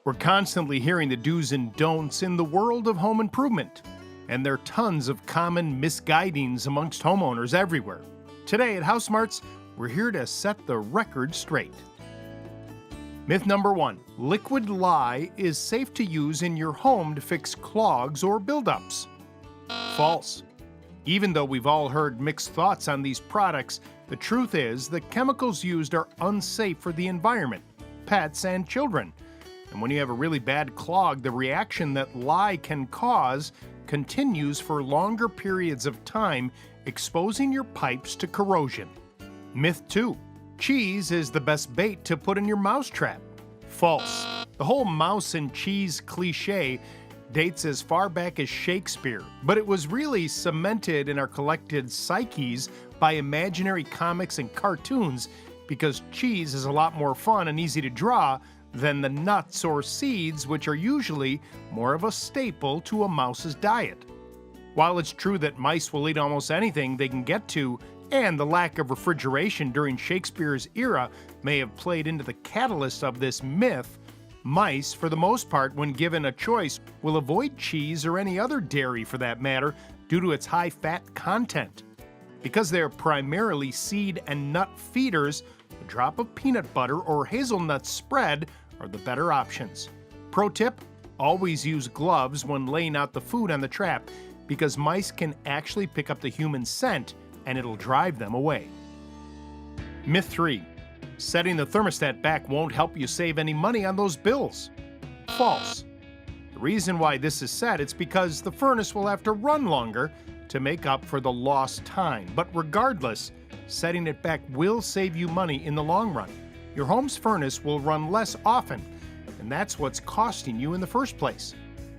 We're constantly hearing the do's and don'ts in the world of home improvement, and there are tons of common misguidings amongst homeowners everywhere. Today at HouseSmarts, we're here to set the record straight. Myth number 1, liquid lye is safe to use in your home to fix clogs or buildups. False. Even though we've all heard mixed thoughts on these products, the truth is the chemicals used are unsafe for the environment, pets, and children. And when you have a really bad clog, the reaction that lye can cause continues for longer periods of time, exposing your pipes to corrosion. Myth 2. Cheese is the best bait to put in your mousetrap. False. The whole mouse and cheese cliche dates as far back as Shakespeare, but it was really cemented in our collected psyches by imaginary comics and cartoons because cheese is a lot more fun and easy to draw than the nuts or seeds, which are usually more of a staple to a mouse's diet. While it's true that mice will eat almost anything they can get to, and the lack of refrigeration during Shakespeare's era may have played into the catalyst of this myth, mice, for the most part, when given a choice, will avoid cheese or any other dairy for that matter due to its high fat content. Because they're primarily seed and nut feeders, a drop of peanut butter or hazelnut spread are the better options. Pro tip, always use gloves when laying out the food on the trap because mice can actually pick up the human scent and it'll drive them away. Myth 3. Setting the thermostat back won't help you save any money on those bills. False. The reason why this is set is because the furnace will have to run longer to make up for the lost time. But regardless, setting it back will save you money in the long run. Your home's furnace will run less often, and that's what's costing you in the first place.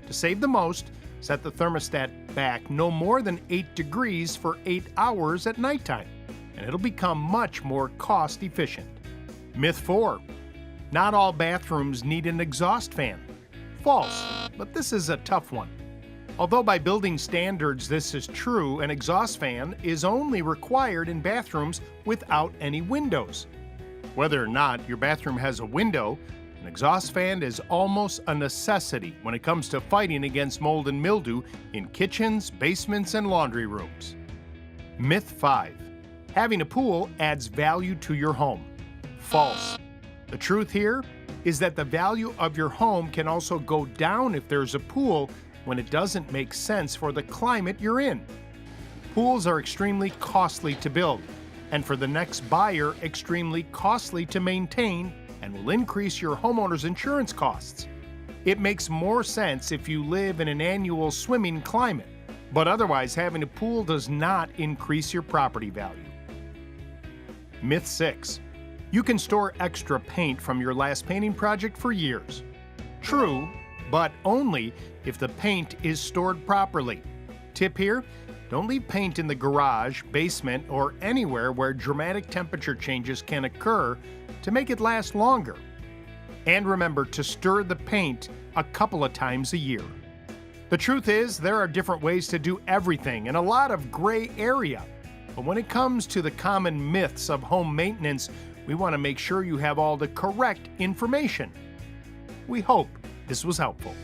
To save the most, set the thermostat back no more than 8 degrees for 8 hours at nighttime, and it'll become much more cost efficient. Myth 4. Not all bathrooms need an exhaust fan. False, but this is a tough one. Although by building standards this is true, an exhaust fan is only required in bathrooms without any windows. Whether or not your bathroom has a window, an exhaust fan is almost a necessity when it comes to fighting against mold and mildew in kitchens, basements, and laundry rooms. Myth 5. Having a pool adds value to your home. False. The truth here is that the value of your home can also go down if there's a pool when it doesn't make sense for the climate you're in. Pools are extremely costly to build, and for the next buyer, extremely costly to maintain and will increase your homeowner's insurance costs. It makes more sense if you live in an annual swimming climate, but otherwise having a pool does not increase your property value. Myth 6. You can store extra paint from your last painting project for years. True, but only if the paint is stored properly. Tip here, don't leave paint in the garage, basement, or anywhere where dramatic temperature changes can occur to make it last longer. And remember to stir the paint a couple of times a year. The truth is, there are different ways to do everything and a lot of gray area. But when it comes to the common myths of home maintenance, we want to make sure you have all the correct information. We hope this was helpful.